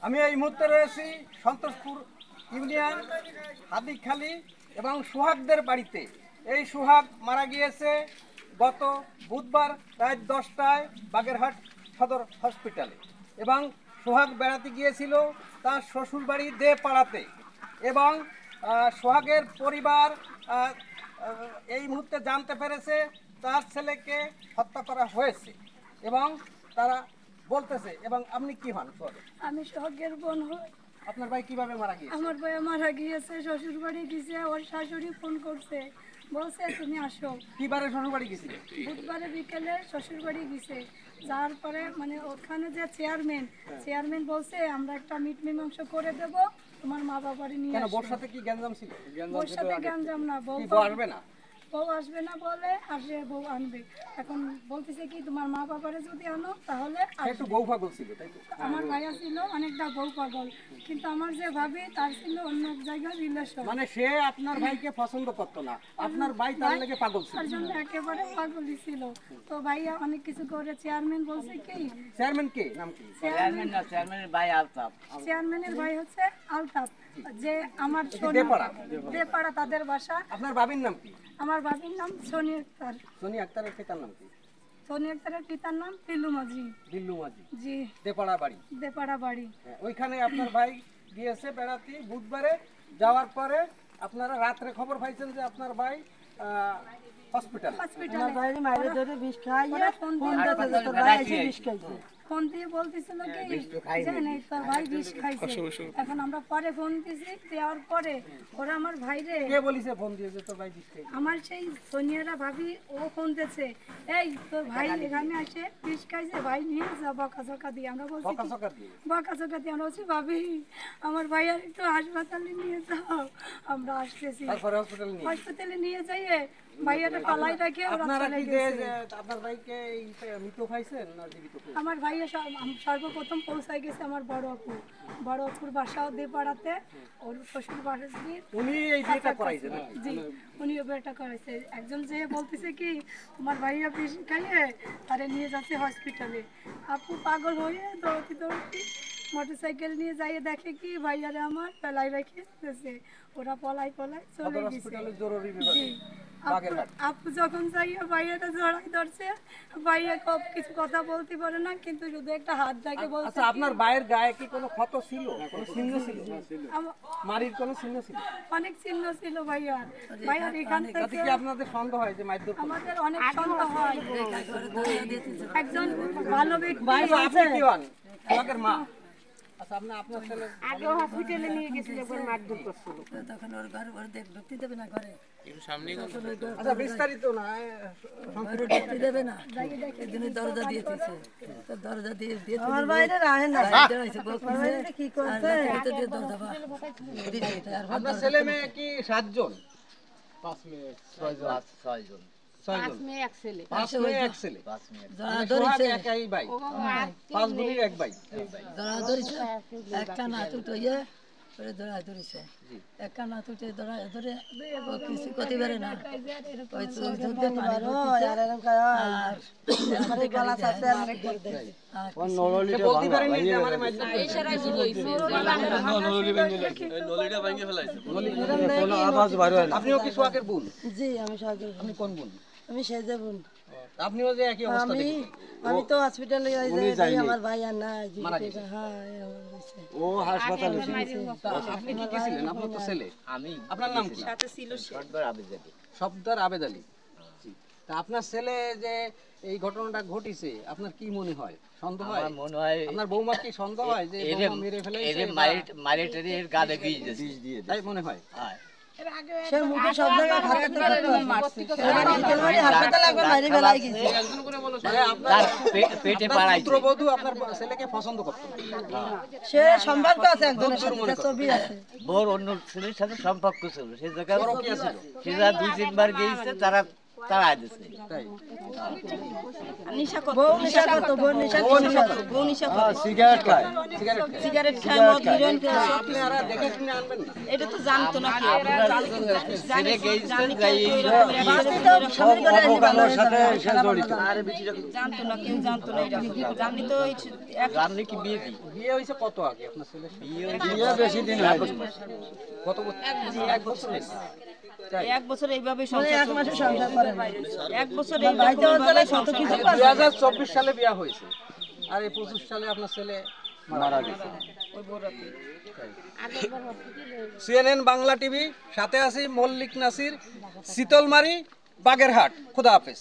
আমি এই মুহূর্তে রয়েছি সন্তোষপুর ইউনিয়ন হাদিখালি এবং সোহাগদের বাড়িতে। এই সোহাগ মারা গিয়েছে গত বুধবার রাত 10টায় বাগেরহাট সদর হসপিটালে এবং সোহাগ বেড়াতে গিয়েছিল তার শ্বশুরবাড়ি দেপাড়াতে এবং সোহাগের পরিবার এই মুহূর্তে জানতে পেরেছে তার ছেলেকে হত্যা করা হয়েছে এবং তারা বলতেছে। এবং আপনি কি হন? আমি সোহাগের বোন হই। আপনার ভাই কিভাবে মারা গিয়েছে? আমার ভাই মারা গিয়েছে, শ্বশুর বাড়ি গেছে, ওর শাশুড়ি ফোন করছে, বলছে তুমি আসো। কিবারে শ্বশুর বাড়ি গেছিল? বুধবারে বিকেলে শ্বশুর বাড়ি গেছে। যাওয়ার পরে মানে ওখানে যে চেয়ারম্যান বলছে আমরা একটা মিট মীমাংস করে দেব, তোমার মা বাবারে নিয়ে আসো। ওর সাথে কি গ্যাঞ্জাম ছিল? ওর সাথে গ্যাঞ্জাম না, বউ আসবে না, বউ আসবে না বলে আসে, বউ আনবে। এখন বলতেছে কি তোমার মা বাবারে যদি আনো তাহলে একটু বউ পাগল ছিল, তাই তো? আমার ভাইয়া ছিল অনেকটা বউ পাগল, কিন্তু আমার যে ভাবি তার ছিল অন্য এক জায়গায় রিলেশন। মানে সে আপনার ভাইকে পছন্দ করতো না, আপনার ভাই তার লাগে পাগল ছিল, তার জন্য একেবারে পাগলই ছিল। তো ভাইয়া অনেক কিছু করে। চেয়ারম্যান বলছে কি, চেয়ারম্যান কে নাম কি? চেয়ারম্যান না, চেয়ারম্যানের ভাই আলতাফ। চেয়ারম্যানের ভাই হচ্ছে আলতাফ, যে আমার দেপাড়া তাদের বাসা। আপনার বাবির নাম কি? আমার বাবির নাম সোনি আক্তার। সোনি আক্তারের পিতার নাম কি? সোনি আক্তারের পিতার নাম বিল্লু মাঝি। বিল্লু মাঝি, জি, দেপাড়া বাড়ি। দেপাড়া বাড়ি। ওইখানে আপনার ভাই গিয়েছে বেড়াতে বুধবারে। যাওয়ার পরে আপনারা রাত্রে খবর পাইছেন যে আপনার ভাই হসপিটাল। ফোন দিয়ে বলতেছিল কি জানেন তোর ভাই বিষ খাইছে। এখন আমরা পরে ফোন দিছি, দেওয়ার পরে ওরা আমার ভাইরে কে বলিছে ফোন দিয়েছে তোর ভাই বিষ খাইছে? আমার সেই সোনিয়ারা ভাবি ও ফোন দিয়েছে, এই তোর ভাই এখানে আসে বিষ খাইছে, ভাই নিয়ে যা বকাঝকা দিয়ে। আমরা বলছি বকাঝকা দিয়ে আমরা বলছি ভাবি আমার ভাই আর একটু হাসপাতালে নিয়ে যাও। আমরা আসতেছি, হসপিটালে নিয়ে যাইয়ে ভাইয়াটা পালাই রাখে ওরা চলে গেছে। আপনার ভাইকে মৃত খাইছেন না জীবিত? আমার ভাইয়া সর্বপ্রথম পৌঁছায় গেছে আমার বড় আপুর বাসাও দেপাড়াতে। ওর শ্বশুর বাসা উনি এই বিয়েটা করাইছেন? জি, উনিও বিয়েটা করাইছে। একজন যে বলতেছে কি তোমার ভাইয়া বেশি খাইয়ে তারে নিয়ে যাচ্ছে হসপিটালে। আপু পাগল হয়ে দৌড়তি মোটরসাইকেল নিয়ে যাইয়ে দেখে কি ভাইয়ারে আমার পেলাই রেখেছে। ওরা পলাই চলে গেছে। জি, আপু যখন যাইয়া ভাইয়াটা জড়াই ধরছে, ভাইয়া কিছু কথা বলতে পারে না, কিন্তু শুধু একটা হাত দেখে বলছে। আচ্ছা, আপনার ভাইয়ের গায়ে কি কোনো ক্ষত ছিল, কোনো চিহ্ন ছিল? মারির কোনো চিহ্ন ছিল? অনেক চিহ্ন ছিল ভাইয়ার। এখান থেকে কি আপনাদের সন্দেহ হয় যে মারধর? আমাদের অনেক সন্দেহ হয়। একজন ভালো ব্যক্তি। আপনি কি হন? সোহাগের মা। আচ্ছা, আপনার ছেলে আগে হসপিটালে নিয়ে গেছিল, একবার মারধর করছিল। তখন ওর ঘরে ঢুকতে দেবে না, ঘরে আচ্ছা বিস্তারিত না ঢুকতে দেবে না। এদিনে দরজা দিয়ে দিয়েছে, তো দরজা দিয়ে আমার বাইরে রাখে না কি করছে দরজা। আপনার ছেলে মেয়ে কি 7 জন? 5 মেয়ে 6 জন। 5 মেয়ে এক ছেলে। 5 ছেলে। একই ভাই, 5 বোনের এক ভাই। ধরা ধরেছে একটা না তুটো ইয়ে করে ধরা ধরেছে, একটা না তুটে ধরা ধরে কিছু করতে পারে না। ওই যুদ্ধে আপনিও কি সোহাগের বোন? জি, আমি সোহাগের। আপনি কোন বোন? আমি সেজে বোন। আপনিও যে একই অবস্থা দেখেছেন? আমি তো হসপিটালে যাই, আমার ভাই আর না। ও হাসপাতালে আপনি কি ছিলেন? আপনার তো ছেলে। আমি। আপনার নাম কি? সাথে ছিল সর্দার আবেদ আলী। সর্দার আবেদ আলী। তা আপনার ছেলে যে এই ঘটনাটা ঘটেছে, আপনার কি মনে হয়? সন্দেহ হয়? আমার মনে হয় আপনার বৌমা কি সন্দেহ হয় যে বৌমা মেরে ফেলেছে? এর মারিটারি এর গালে বিষ দিয়ে তাই মনে হয়? হ্যাঁ। সে মুখে সব জায়গায় হাসপাতালে একবার মারি ফেলাই গেছে। মানে আপনার পেটে পাড়াইছে। পুত্রবধূ আপনার ছেলেকে পছন্দ করতো না? সে সম্পর্ক আছে, একজনের সাথে ছবি আছে। বোর অন্য ছেলের সাথে সম্পর্ক ছিল, সেই জায়গায় সে যা 2-3 বার গিয়েছে, তারা তারা দিচ্ছে তাই বউ নেশা করতো, বউ নেশা করতো। সিগারেট খায়, সিগারেট খায়। সিগারেট খায়, মদ হিরোইন খায়, সব কিছু। আপনারা দেখে শুনে আনবেন না? এটা তো জানতো না কেউ। ছেড়ে গেছে যাই বাঁচতে তো স্বামীর ঘরে আনতে পারলো অপকর্মের না, সাথে সে জড়িত। জানতো না, কেউ জানতো না এটা। জানলে তো রামনি কি বিয়ে দিই বিয়ে হয়েছে কত আগে আপনার ছেলে? বিয়ে বেশি দিন হয়নি। কত বছর? এক বছর হয়েছে। এক বছর এইভাবে মানে সংসার এক মাসে সংসার করে না। এক বছর বাড়িতে ওর জ্বালায় কত কিছু করে। 2024 সালে বিয়ে হয়েছে আর এই 25 সালে আপনার ছেলে মারা গেছে। সিএনএন বাংলা টিভি, সাথে আছি মল্লিক নাসির, শীতলমারি, বাগেরহাট। খোদা হাফেজ।